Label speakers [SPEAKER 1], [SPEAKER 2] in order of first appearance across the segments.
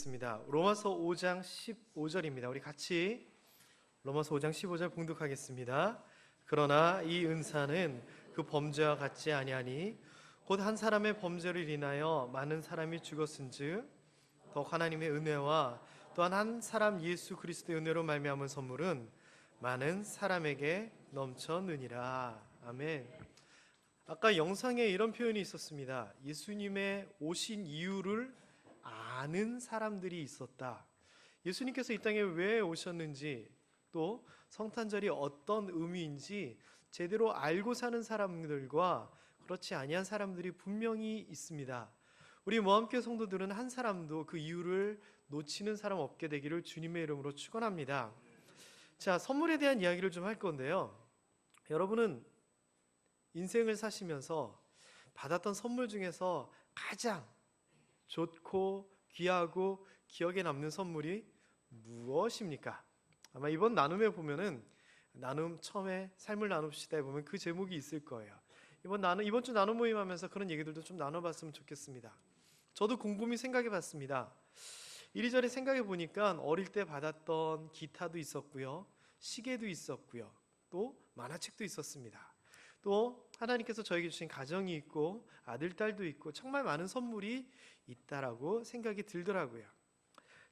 [SPEAKER 1] 보겠습니다. 로마서 5장 15절입니다. 우리 같이 로마서 5장 15절 봉독하겠습니다. 그러나 이 은사는 그 범죄와 같지 아니하니 곧 한 사람의 범죄를 인하여 많은 사람이 죽었은즉 더욱 하나님의 은혜와 또한 한 사람 예수 그리스도의 은혜로 말미암은 선물은 많은 사람에게 넘쳐느니라. 아멘. 아까 영상에 이런 표현이 있었습니다. 예수님의 오신 이유를 아는 사람들이 있었다. 예수님께서 이 땅에 왜 오셨는지, 또 성탄절이 어떤 의미인지 제대로 알고 사는 사람들과 그렇지 아니한 사람들이 분명히 있습니다. 우리 모함교회 성도들은 한 사람도 그 이유를 놓치는 사람 없게 되기를 주님의 이름으로 축원합니다. 자, 선물에 대한 이야기를 좀 할 건데요. 여러분은 인생을 사시면서 받았던 선물 중에서 가장 좋고 귀하고 기억에 남는 선물이 무엇입니까? 아마 이번 나눔에 보면은 나눔 처음에 삶을 나눕시다에 보면 그 제목이 있을 거예요. 이번 주 나눔 모임 하면서 그런 얘기들도 좀 나눠봤으면 좋겠습니다. 저도 곰곰이 생각해봤습니다. 이리저리 생각해보니까 어릴 때 받았던 기타도 있었고요, 시계도 있었고요, 또 만화책도 있었습니다. 또 하나님께서 저에게 주신 가정이 있고 아들, 딸도 있고 정말 많은 선물이 있다라고 생각이 들더라고요.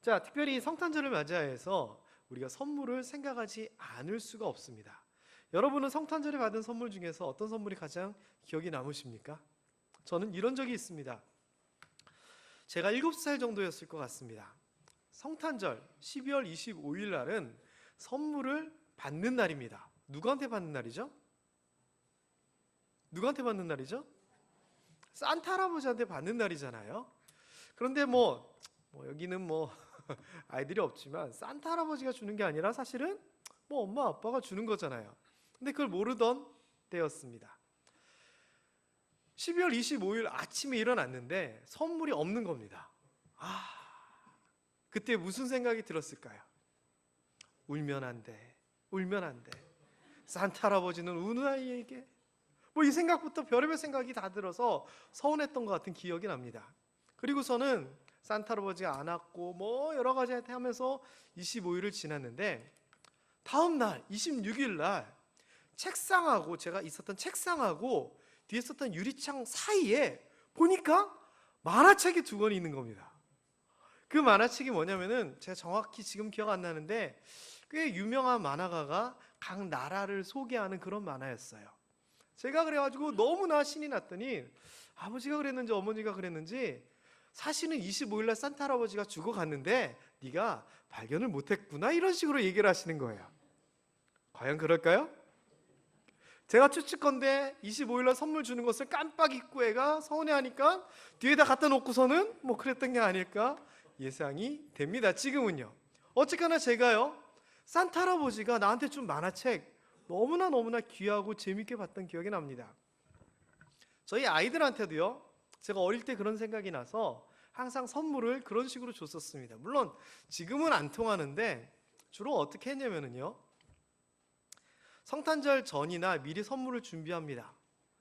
[SPEAKER 1] 자, 특별히 성탄절을 맞이해서 우리가 선물을 생각하지 않을 수가 없습니다. 여러분은 성탄절에 받은 선물 중에서 어떤 선물이 가장 기억에 남으십니까? 저는 이런 적이 있습니다. 제가 7살 정도였을 것 같습니다. 성탄절 12월 25일 날은 선물을 받는 날입니다. 누구한테 받는 날이죠? 누구한테 받는 날이죠? 산타 할아버지한테 받는 날이잖아요. 그런데 여기는 아이들이 없지만 산타 할아버지가 주는 게 아니라 사실은 엄마 아빠가 주는 거잖아요. 근데 그걸 모르던 때였습니다. 12월 25일 아침에 일어났는데 선물이 없는 겁니다. 그때 무슨 생각이 들었을까요? 울면 안 돼, 울면 안 돼. 산타 할아버지는 우는 아이에게 이 생각부터 별의별 생각이 다 들어서 서운했던 것 같은 기억이 납니다. 그리고서는 산타 할아버지가 안 왔고 여러 가지 하면서 25일을 지났는데 다음 날 26일 날 책상하고 제가 있었던 책상하고 뒤에 있었던 유리창 사이에 보니까 만화책이 2권이 있는 겁니다. 그 만화책이 뭐냐면은 제가 정확히 지금 기억 안 나는데 꽤 유명한 만화가가 각 나라를 소개하는 그런 만화였어요. 제가 그래가지고 너무나 신이 났더니 아버지가 그랬는지 어머니가 그랬는지 사실은 25일날 산타 할아버지가 죽어갔는데 네가 발견을 못했구나, 이런 식으로 얘기를 하시는 거예요. 과연 그럴까요? 제가 추측컨대 25일날 선물 주는 것을 깜빡 잊고 애가 서운해하니까 뒤에다 갖다 놓고서는 그랬던 게 아닐까 예상이 됩니다. 지금은요, 어쨌거나 제가요, 산타 할아버지가 나한테 준 만화책 너무나 귀하고 재밌게 봤던 기억이 납니다. 저희 아이들한테도요, 제가 어릴 때 그런 생각이 나서 항상 선물을 그런 식으로 줬었습니다. 물론 지금은 안 통하는데 주로 어떻게 했냐면요, 성탄절 전이나 미리 선물을 준비합니다.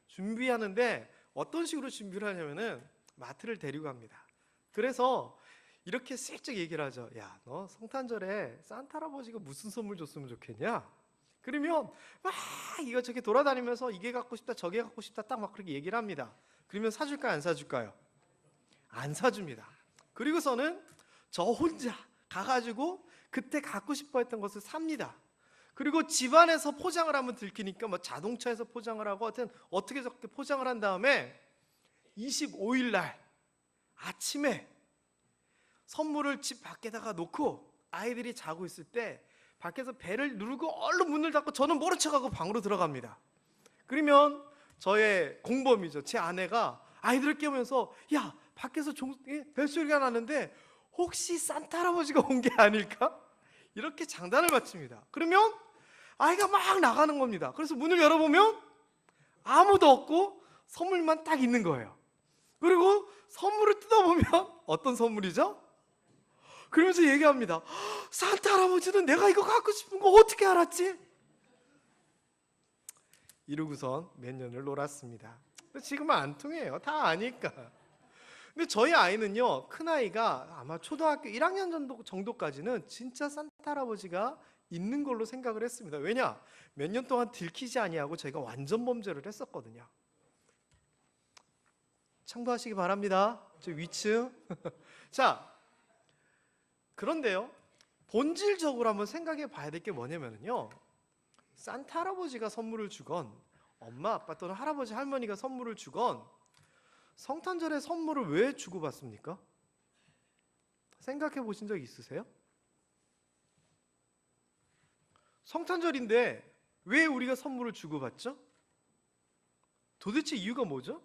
[SPEAKER 1] 준비하는데 어떤 식으로 준비를 하냐면은 마트를 데리고 갑니다. 그래서 이렇게 슬쩍 얘기를 하죠. 야, 너 성탄절에 산타 할아버지가 무슨 선물 줬으면 좋겠냐? 그러면 막 이거저거 돌아다니면서 이게 갖고 싶다 저게 갖고 싶다 딱 막 그렇게 얘기를 합니다. 그러면 사줄까요, 안 사줄까요? 안 사줍니다. 그리고서는 저 혼자 가가지고 그때 갖고 싶어 했던 것을 삽니다. 그리고 집안에서 포장을 하면 들키니까 자동차에서 포장을 하고 하여튼 어떻게 저렇게 포장을 한 다음에 25일 날 아침에 선물을 집 밖에다가 놓고 아이들이 자고 있을 때 밖에서 벨을 누르고 얼른 문을 닫고 저는 모른 척하고 방으로 들어갑니다. 그러면 저의 공범이죠, 제 아내가 아이들을 깨우면서 야, 밖에서 벨소리가 나는데 혹시 산타 할아버지가 온 게 아닐까? 이렇게 장단을 맞춥니다. 그러면 아이가 막 나가는 겁니다. 그래서 문을 열어보면 아무도 없고 선물만 딱 있는 거예요. 그리고 선물을 뜯어보면 어떤 선물이죠? 그러면서 얘기합니다. 산타 할아버지는 내가 이거 갖고 싶은 거 어떻게 알았지? 이러고선 몇 년을 놀았습니다. 지금은 안 통해요. 다 아니까. 근데 저희 아이는요, 큰아이가 아마 초등학교 1학년 정도까지는 진짜 산타 할아버지가 있는 걸로 생각을 했습니다. 왜냐? 몇 년 동안 들키지 아니하고 저희가 완전 범죄를 했었거든요. 참고하시기 바랍니다. 저 위층. 자, 그런데요, 본질적으로 한번 생각해 봐야 될 게 뭐냐면요, 산타 할아버지가 선물을 주건 엄마 아빠 또는 할아버지 할머니가 선물을 주건 성탄절에 선물을 왜 주고받습니까? 생각해 보신 적 있으세요? 성탄절인데 왜 우리가 선물을 주고받죠? 도대체 이유가 뭐죠?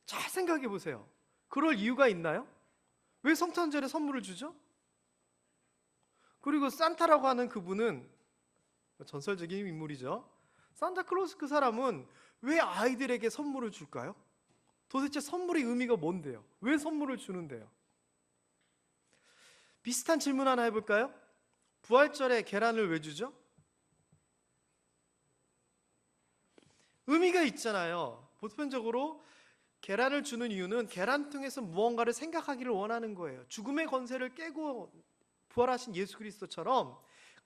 [SPEAKER 1] 잘 생각해 보세요. 그럴 이유가 있나요? 왜 성탄절에 선물을 주죠? 그리고 산타라고 하는 그분은 전설적인 인물이죠. 산타클로스 그 사람은 왜 아이들에게 선물을 줄까요? 도대체 선물의 의미가 뭔데요? 왜 선물을 주는데요? 비슷한 질문 하나 해볼까요? 부활절에 계란을 왜 주죠? 의미가 있잖아요. 보편적으로 계란을 주는 이유는 계란통에서 무언가를 생각하기를 원하는 거예요. 죽음의 권세를 깨고 부활하신 예수 그리스도처럼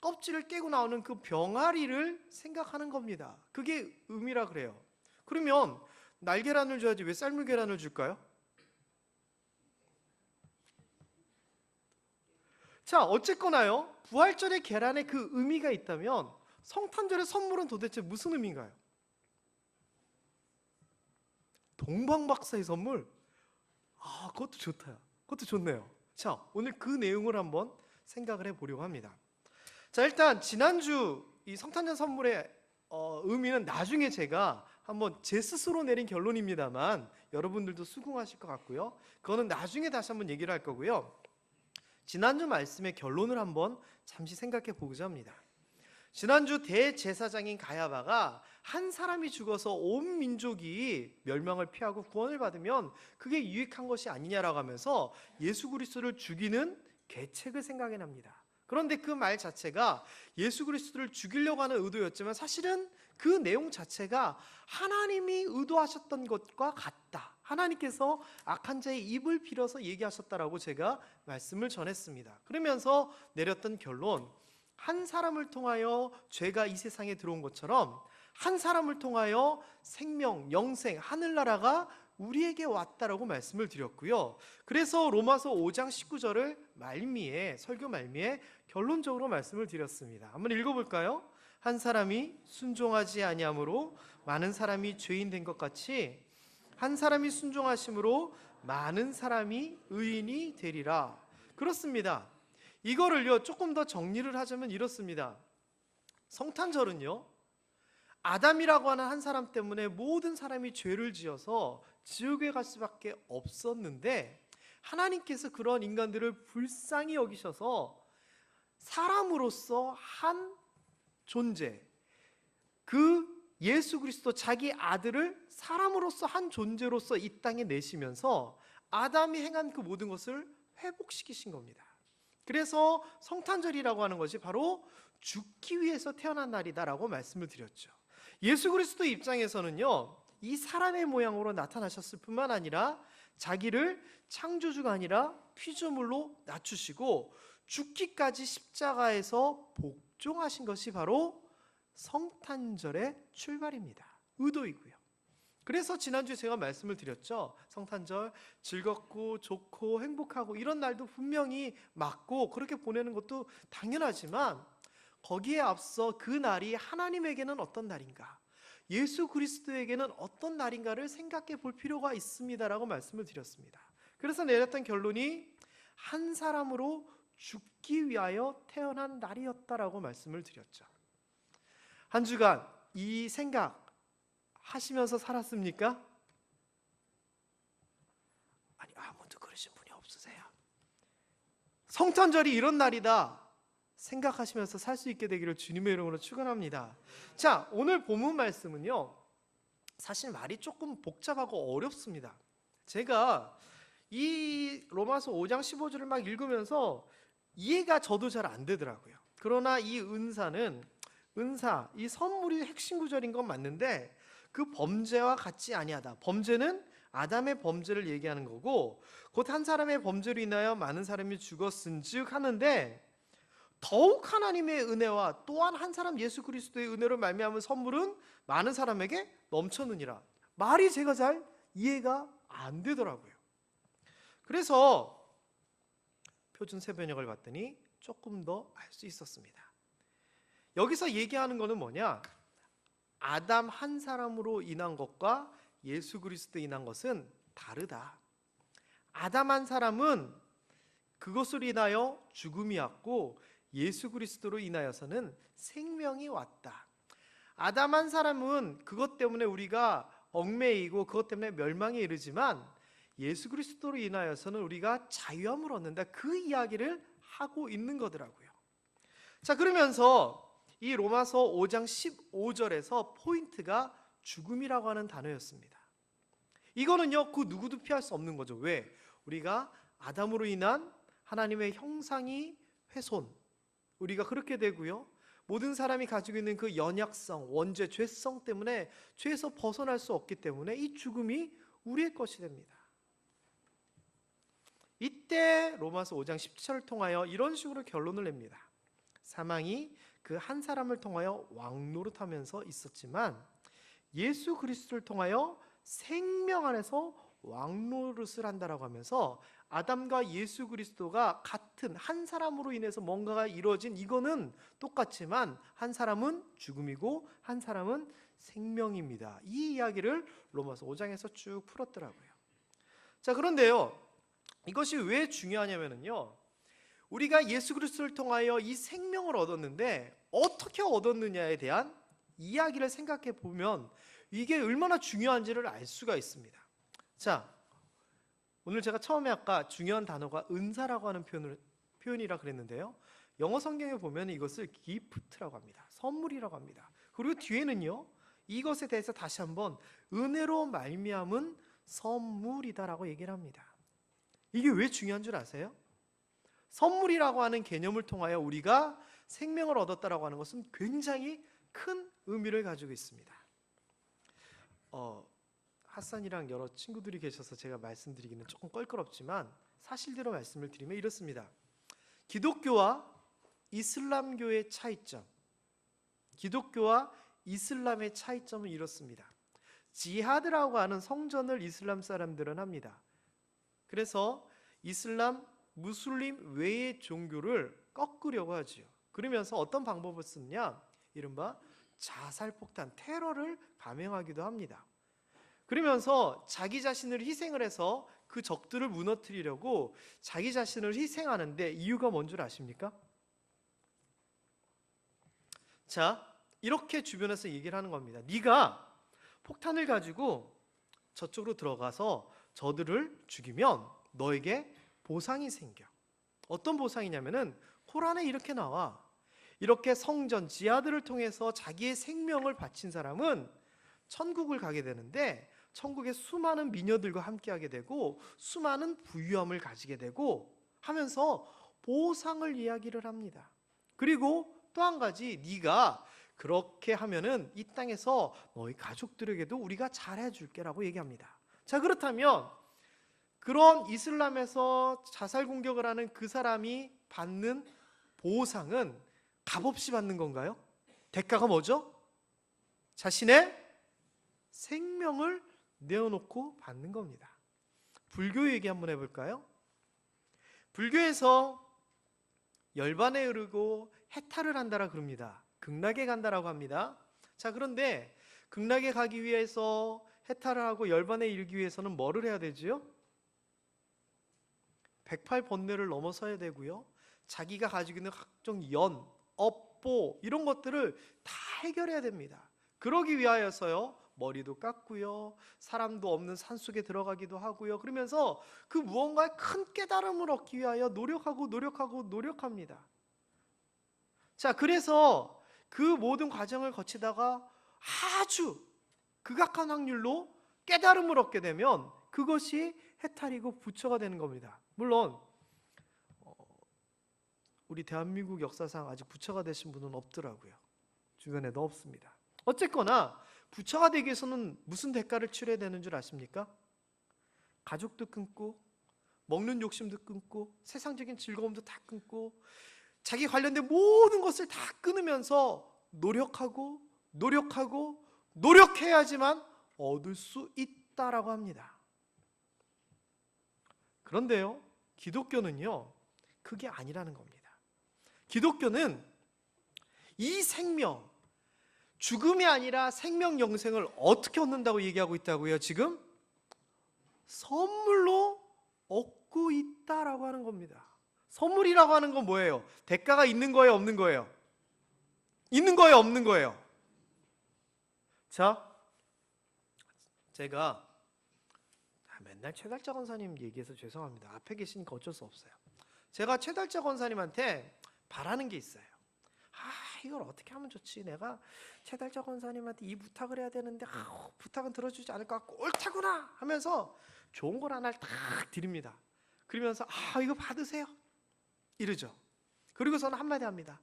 [SPEAKER 1] 껍질을 깨고 나오는 그 병아리를 생각하는 겁니다. 그게 의미라 그래요. 그러면 날계란을 줘야지 왜 삶은 계란을 줄까요? 자, 어쨌거나요, 부활절의 계란에 그 의미가 있다면 성탄절의 선물은 도대체 무슨 의미인가요? 동방박사의 선물? 아, 그것도 좋다. 그것도 좋네요. 자, 오늘 그 내용을 한번 생각을 해보려고 합니다. 자, 일단 지난주 이 성탄절 선물의 의미는 나중에 제가 한번 제 스스로 내린 결론입니다만 여러분들도 수긍하실 것 같고요. 그거는 나중에 다시 한번 얘기를 할 거고요. 지난주 말씀의 결론을 한번 잠시 생각해 보고자 합니다. 지난주 대제사장인 가야바가 한 사람이 죽어서 온 민족이 멸망을 피하고 구원을 받으면 그게 유익한 것이 아니냐라고 하면서 예수 그리스도를 죽이는 계책을 생각해 납니다. 그런데 그 말 자체가 예수 그리스도를 죽이려고 하는 의도였지만 사실은 그 내용 자체가 하나님이 의도하셨던 것과 같다. 하나님께서 악한 자의 입을 빌어서 얘기하셨다라고 제가 말씀을 전했습니다. 그러면서 내렸던 결론, 한 사람을 통하여 죄가 이 세상에 들어온 것처럼 한 사람을 통하여 생명, 영생, 하늘나라가 우리에게 왔다라고 말씀을 드렸고요. 그래서 로마서 5장 19절을 말미에, 설교 말미에 결론적으로 말씀을 드렸습니다. 한번 읽어볼까요? 한 사람이 순종하지 아니함으로 많은 사람이 죄인 된 것 같이 한 사람이 순종하심으로 많은 사람이 의인이 되리라. 그렇습니다. 이거를요, 조금 더 정리를 하자면 이렇습니다. 성탄절은요, 아담이라고 하는 한 사람 때문에 모든 사람이 죄를 지어서 지옥에 갈 수밖에 없었는데 하나님께서 그런 인간들을 불쌍히 여기셔서 사람으로서 한 존재, 그 예수 그리스도 자기 아들을 사람으로서 한 존재로서 이 땅에 내시면서 아담이 행한 그 모든 것을 회복시키신 겁니다. 그래서 성탄절이라고 하는 것이 바로 죽기 위해서 태어난 날이다라고 말씀을 드렸죠. 예수 그리스도 입장에서는요, 이 사람의 모양으로 나타나셨을 뿐만 아니라 자기를 창조주가 아니라 피조물로 낮추시고 죽기까지 십자가에서 복종하신 것이 바로 성탄절의 출발입니다. 의도이고요. 그래서 지난주에 제가 말씀을 드렸죠. 성탄절 즐겁고 좋고 행복하고 이런 날도 분명히 맞고 그렇게 보내는 것도 당연하지만 거기에 앞서 그 날이 하나님에게는 어떤 날인가, 예수 그리스도에게는 어떤 날인가를 생각해 볼 필요가 있습니다라고 말씀을 드렸습니다. 그래서 내렸던 결론이 한 사람으로 죽기 위하여 태어난 날이었다라고 말씀을 드렸죠. 한 주간 이 생각 하시면서 살았습니까? 아니, 아무도 그러신 분이 없으세요. 성탄절이 이런 날이다 생각하시면서 살 수 있게 되기를 주님의 이름으로 축원합니다. 자, 오늘 본문 말씀은요, 사실 말이 조금 복잡하고 어렵습니다. 제가 이 로마서 5장 15절을 막 읽으면서 이해가 저도 잘 안 되더라고요. 그러나 이 은사, 이 선물이 핵심 구절인 건 맞는데 그 범죄와 같지 아니하다. 범죄는 아담의 범죄를 얘기하는 거고, 곧 한 사람의 범죄로 인하여 많은 사람이 죽었은즉 하는데, 더욱 하나님의 은혜와 또한 한 사람 예수 그리스도의 은혜로 말미암은 선물은 많은 사람에게 넘쳤느니라. 말이 제가 잘 이해가 안 되더라고요. 그래서 표준 세번역을 봤더니 조금 더 알 수 있었습니다. 여기서 얘기하는 거는 뭐냐? 아담 한 사람으로 인한 것과 예수 그리스도로 인한 것은 다르다. 아담 한 사람은 그것으로 인하여 죽음이 왔고, 예수 그리스도로 인하여서는 생명이 왔다. 아담 한 사람은 그것 때문에 우리가 얽매이고 그것 때문에 멸망에 이르지만, 예수 그리스도로 인하여서는 우리가 자유함을 얻는다. 그 이야기를 하고 있는 거더라고요. 자, 그러면서 이 로마서 5장 15절에서 포인트가 죽음이라고 하는 단어였습니다. 이거는요, 그 누구도 피할 수 없는 거죠. 왜? 우리가 아담으로 인한 하나님의 형상이 훼손, 우리가 그렇게 되고요, 모든 사람이 가지고 있는 그 연약성, 원죄, 죄성 때문에 죄에서 벗어날 수 없기 때문에 이 죽음이 우리의 것이 됩니다. 이때 로마서 5장 17절을 통하여 이런 식으로 결론을 냅니다. 사망이 그 한 사람을 통하여 왕노릇하면서 있었지만 예수 그리스도를 통하여 생명 안에서 왕노릇을 한다라고 하면서, 아담과 예수 그리스도가 같은 한 사람으로 인해서 뭔가가 이루어진, 이거는 똑같지만 한 사람은 죽음이고 한 사람은 생명입니다. 이 이야기를 로마서 5장에서 쭉 풀었더라고요. 자, 그런데요, 이것이 왜 중요하냐면요, 우리가 예수 그리스도를 통하여 이 생명을 얻었는데 어떻게 얻었느냐에 대한 이야기를 생각해 보면 이게 얼마나 중요한지를 알 수가 있습니다. 자, 오늘 제가 처음에 아까 중요한 단어가 은사라고 하는 표현이라 그랬는데요, 영어 성경에 보면 이것을 기프트라고 합니다. 선물이라고 합니다. 그리고 뒤에는요, 이것에 대해서 다시 한번 은혜로 말미암은 선물이다라고 얘기를 합니다. 이게 왜 중요한 줄 아세요? 선물이라고 하는 개념을 통하여 우리가 생명을 얻었다라고 하는 것은 굉장히 큰 의미를 가지고 있습니다. 핫산이랑 여러 친구들이 계셔서 제가 말씀드리기는 조금 껄끄럽지만 사실대로 말씀을 드리면 이렇습니다. 기독교와 이슬람교의 차이점, 기독교와 이슬람의 차이점은 이렇습니다. 지하드라고 하는 성전을 이슬람 사람들은 합니다. 그래서 이슬람, 무슬림 외의 종교를 꺾으려고 하지요. 그러면서 어떤 방법을 쓰느냐? 이른바 자살폭탄, 테러를 감행하기도 합니다. 그러면서 자기 자신을 희생을 해서 그 적들을 무너뜨리려고 자기 자신을 희생하는데, 이유가 뭔 줄 아십니까? 자, 이렇게 주변에서 얘기를 하는 겁니다. 네가 폭탄을 가지고 저쪽으로 들어가서 저들을 죽이면 너에게 보상이 생겨. 어떤 보상이냐면은 코란에 이렇게 나와. 이렇게 성전, 지하들을 통해서 자기의 생명을 바친 사람은 천국을 가게 되는데, 천국에 수많은 미녀들과 함께하게 되고 수많은 부유함을 가지게 되고 하면서 보상을 이야기를 합니다. 그리고 또 한 가지, 네가 그렇게 하면은 이 땅에서 너희 가족들에게도 우리가 잘해줄게라고 얘기합니다. 자, 그렇다면 그런 이슬람에서 자살 공격을 하는 그 사람이 받는 보상은 값없이 받는 건가요? 대가가 뭐죠? 자신의 생명을 내어놓고 받는 겁니다. 불교 얘기 한번 해볼까요? 불교에서 열반에 이르고 해탈을 한다라 그럽니다. 극락에 간다라고 합니다. 자, 그런데 극락에 가기 위해서, 해탈을 하고 열반에 이르기 위해서는 뭐를 해야 되지요? 108번뇌를 넘어서야 되고요, 자기가 가지고 있는 각종 연, 업보 이런 것들을 다 해결해야 됩니다. 그러기 위하여서요, 머리도 깎고요, 사람도 없는 산속에 들어가기도 하고요, 그러면서 그 무언가의 큰 깨달음을 얻기 위하여 노력합니다. 자, 그래서 그 모든 과정을 거치다가 아주 극악한 확률로 깨달음을 얻게 되면 그것이 해탈이고 부처가 되는 겁니다. 물론 우리 대한민국 역사상 아직 부처가 되신 분은 없더라고요. 주변에도 없습니다. 어쨌거나 부처가 되기 위해서는 무슨 대가를 치러야 되는 줄 아십니까? 가족도 끊고 먹는 욕심도 끊고 세상적인 즐거움도 다 끊고 자기 관련된 모든 것을 다 끊으면서 노력해야지만 얻을 수 있다라고 합니다. 그런데요, 기독교는요, 그게 아니라는 겁니다. 기독교는 이 생명, 죽음이 아니라 생명 영생을 어떻게 얻는다고 얘기하고 있다고요? 지금 선물로 얻고 있다라고 하는 겁니다. 선물이라고 하는 건 뭐예요? 대가가 있는 거예요, 없는 거예요? 있는 거예요, 없는 거예요? 자, 제가 맨날 최달자 권사님 얘기해서 죄송합니다. 앞에 계시니까 어쩔 수 없어요. 제가 최달자 권사님한테 바라는 게 있어요. 이걸 어떻게 하면 좋지? 내가 최달자 권사님한테 이 부탁을 해야 되는데 부탁은 들어주지 않을 것 같고 옳다구나 하면서 좋은 걸 하나를 딱 드립니다. 그러면서 이거 받으세요 이러죠. 그리고서는 한마디 합니다.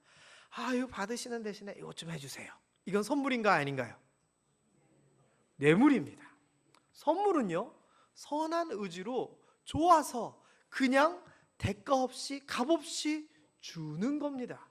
[SPEAKER 1] 이거 받으시는 대신에 이것 좀 해주세요. 이건 선물인가 아닌가요? 뇌물입니다. 선물은요, 선한 의지로 좋아서 그냥 대가 없이 값없이 주는 겁니다.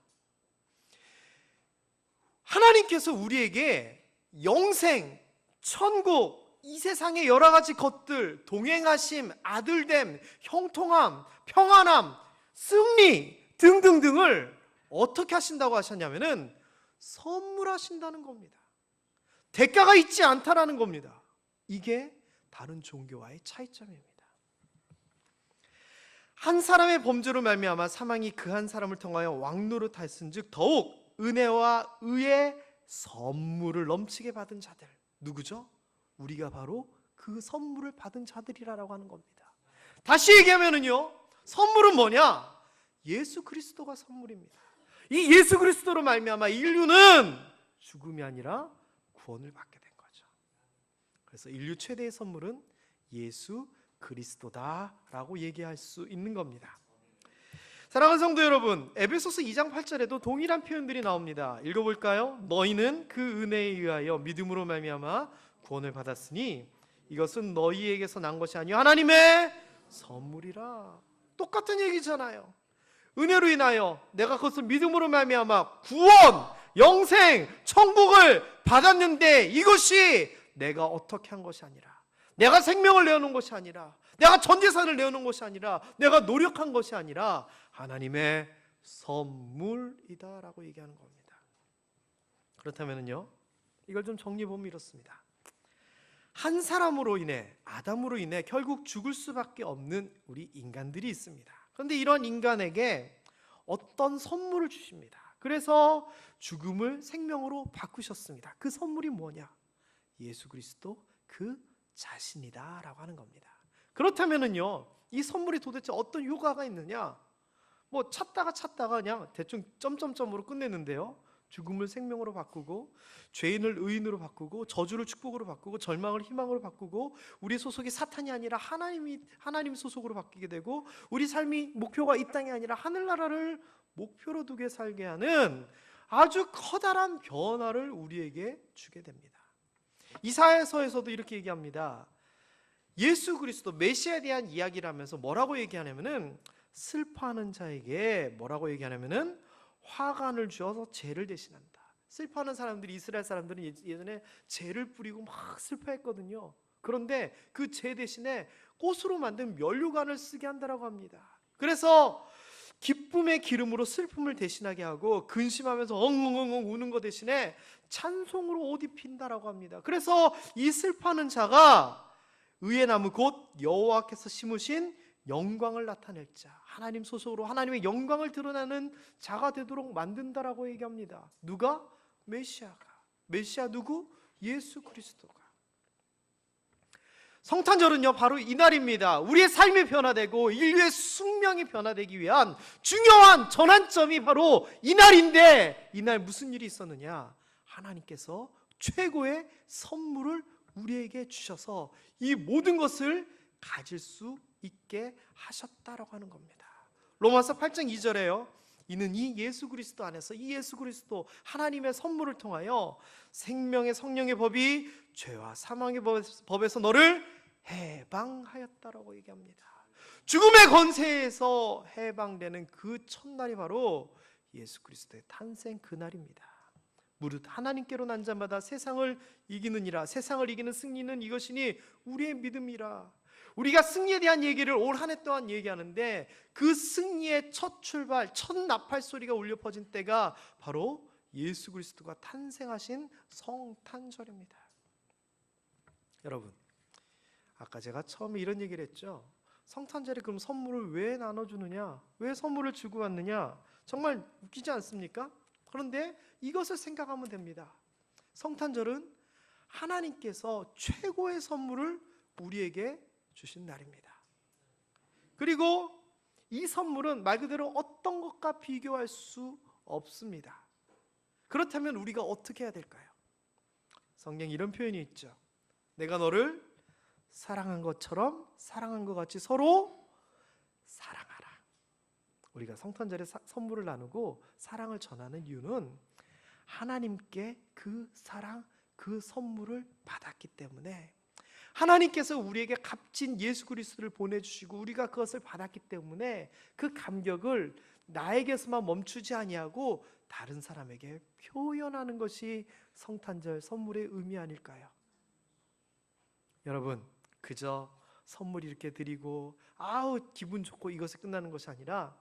[SPEAKER 1] 하나님께서 우리에게 영생, 천국, 이 세상의 여러 가지 것들, 동행하심, 아들됨, 형통함, 평안함, 승리 등등등을 어떻게 하신다고 하셨냐면은 선물하신다는 겁니다. 대가가 있지 않다라는 겁니다. 이게 다른 종교와의 차이점입니다. 한 사람의 범죄로 말미암아 사망이 그 한 사람을 통하여 왕노릇하였은즉 더욱 은혜와 의의 선물을 넘치게 받은 자들, 누구죠? 우리가 바로 그 선물을 받은 자들이라고 하는 겁니다. 다시 얘기하면은요, 선물은 뭐냐? 예수 그리스도가 선물입니다. 이 예수 그리스도로 말미암아 인류는 죽음이 아니라 구원을 받게 된 거죠. 그래서 인류 최대의 선물은 예수 그리스도다라고 얘기할 수 있는 겁니다. 사랑하는 성도 여러분, 에베소서 2장 8절에도 동일한 표현들이 나옵니다. 읽어볼까요? 너희는 그 은혜에 의하여 믿음으로 말미암아 구원을 받았으니 이것은 너희에게서 난 것이 아니요 하나님의 선물이라. 똑같은 얘기잖아요. 은혜로 인하여 내가 그것을 믿음으로 말미암아 구원, 영생, 천국을 받았는데 이것이 내가 어떻게 한 것이 아니라, 내가 생명을 내어놓은 것이 아니라, 내가 전 재산을 내어놓은 것이 아니라, 내가 노력한 것이 아니라 하나님의 선물이다라고 얘기하는 겁니다. 그렇다면요, 이걸 좀 정리해보면 이렇습니다. 한 사람으로 인해, 아담으로 인해 결국 죽을 수밖에 없는 우리 인간들이 있습니다. 그런데 이런 인간에게 어떤 선물을 주십니다. 그래서 죽음을 생명으로 바꾸셨습니다. 그 선물이 뭐냐? 예수 그리스도 그 자신이다라고 하는 겁니다. 그렇다면은요, 이 선물이 도대체 어떤 효과가 있느냐? 뭐 찾다가 그냥 대충 점점점으로 끝내는데요. 죽음을 생명으로 바꾸고, 죄인을 의인으로 바꾸고, 저주를 축복으로 바꾸고, 절망을 희망으로 바꾸고, 우리 소속이 사탄이 아니라 하나님 소속으로 바뀌게 되고, 우리 삶이 목표가 이 땅이 아니라 하늘나라를 목표로 두게 살게 하는 아주 커다란 변화를 우리에게 주게 됩니다. 이사야서에서도 이렇게 얘기합니다. 예수 그리스도 메시아에 대한 이야기를 하면서 뭐라고 얘기하냐면은, 슬퍼하는 자에게 뭐라고 얘기하냐면은 화관을 주어서 죄를 대신한다. 슬퍼하는 사람들이, 이스라엘 사람들은 예전에 죄를 뿌리고 막 슬퍼했거든요. 그런데 그 죄 대신에 꽃으로 만든 면류관을 쓰게 한다라고 합니다. 그래서 기쁨의 기름으로 슬픔을 대신하게 하고, 근심하면서 엉엉엉 우는 것 대신에 찬송으로 옷 입힌다라고 합니다. 그래서 이 슬퍼하는 자가 의의 나무 곧 여호와께서 심으신 영광을 나타낼 자, 하나님 소속으로 하나님의 영광을 드러내는 자가 되도록 만든다라고 얘기합니다. 누가? 메시아가. 메시아 누구? 예수 그리스도가. 성탄절은요, 바로 이날입니다. 우리의 삶이 변화되고 인류의 숙명이 변화되기 위한 중요한 전환점이 바로 이날인데, 이날 무슨 일이 있었느냐? 하나님께서 최고의 선물을 우리에게 주셔서 이 모든 것을 가질 수 있게 하셨다라고 하는 겁니다. 로마서 8장 2절에요. 이는 이 예수 그리스도 안에서, 이 예수 그리스도 하나님의 선물을 통하여 생명의 성령의 법이 죄와 사망의 법에서 너를 해방하였다라고 얘기합니다. 죽음의 권세에서 해방되는 그 첫날이 바로 예수 그리스도의 탄생 그날입니다. 무릇 하나님께로 난 자마다 세상을 이기느니라. 세상을 이기는 승리는 이것이니 우리의 믿음이라. 우리가 승리에 대한 얘기를 올 한 해 동안 얘기하는데 그 승리의 첫 출발, 첫 나팔 소리가 울려 퍼진 때가 바로 예수 그리스도가 탄생하신 성탄절입니다. 여러분, 아까 제가 처음에 이런 얘기를 했죠. 성탄절에 그럼 선물을 왜 나눠주느냐? 왜 선물을 주고 왔느냐? 정말 웃기지 않습니까? 그런데 이것을 생각하면 됩니다. 성탄절은 하나님께서 최고의 선물을 우리에게 주신 날입니다. 그리고 이 선물은 말 그대로 어떤 것과 비교할 수 없습니다. 그렇다면 우리가 어떻게 해야 될까요? 성경에 이런 표현이 있죠. 내가 너를 사랑한 것처럼 사랑한 것 같이 서로 사랑하라. 우리가 성탄절에 선물을 나누고 사랑을 전하는 이유는 하나님께 그 사랑, 그 선물을 받았기 때문에, 하나님께서 우리에게 값진 예수 그리스도를 보내주시고 우리가 그것을 받았기 때문에 그 감격을 나에게서만 멈추지 아니하고 다른 사람에게 표현하는 것이 성탄절 선물의 의미 아닐까요? 여러분, 그저 선물 이렇게 드리고 아우 기분 좋고 이것에 끝나는 것이 아니라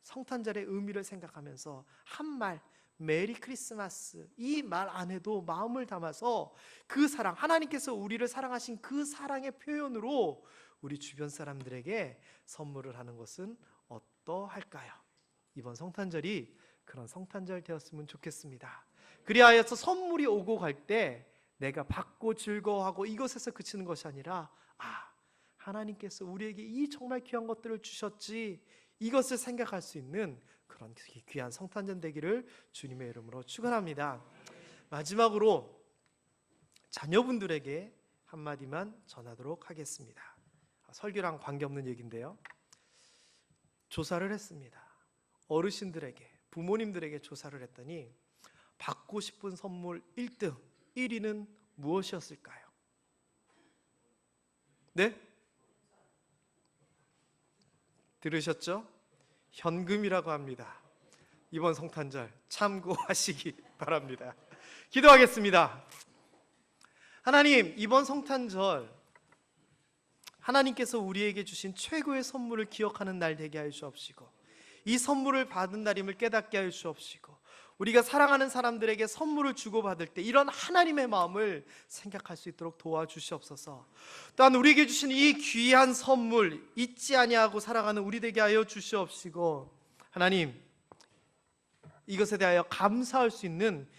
[SPEAKER 1] 성탄절의 의미를 생각하면서 한 말, 메리 크리스마스, 이 말 안에도 마음을 담아서 그 사랑, 하나님께서 우리를 사랑하신 그 사랑의 표현으로 우리 주변 사람들에게 선물을 하는 것은 어떠할까요? 이번 성탄절이 그런 성탄절 되었으면 좋겠습니다. 그리하여서 선물이 오고 갈 때 내가 받고 즐거워하고 이것에서 그치는 것이 아니라, 하나님께서 우리에게 이 정말 귀한 것들을 주셨지, 이것을 생각할 수 있는 그런 귀한 성탄절 되기를 주님의 이름으로 축원합니다. 마지막으로 자녀분들에게 한마디만 전하도록 하겠습니다. 설교랑 관계없는 얘기인데요, 조사를 했습니다. 어르신들에게, 부모님들에게 조사를 했더니 받고 싶은 선물 1등, 1위는 무엇이었을까요? 네? 들으셨죠? 현금이라고 합니다. 이번 성탄절 참고하시기 바랍니다. 기도하겠습니다. 하나님, 이번 성탄절 하나님께서 우리에게 주신 최고의 선물을 기억하는 날 되게 하여 주옵시고, 이 선물을 받은 날임을 깨닫게 하여 주옵시고, 우리가 사랑하는 사람들에게 선물을 주고받을 때 이런 하나님의 마음을 생각할 수 있도록 도와주시옵소서. 또한 우리에게 주신 이 귀한 선물 잊지 아니하고 살아가는 우리 되게 하여 주시옵시고, 하나님, 이것에 대하여 감사할 수 있는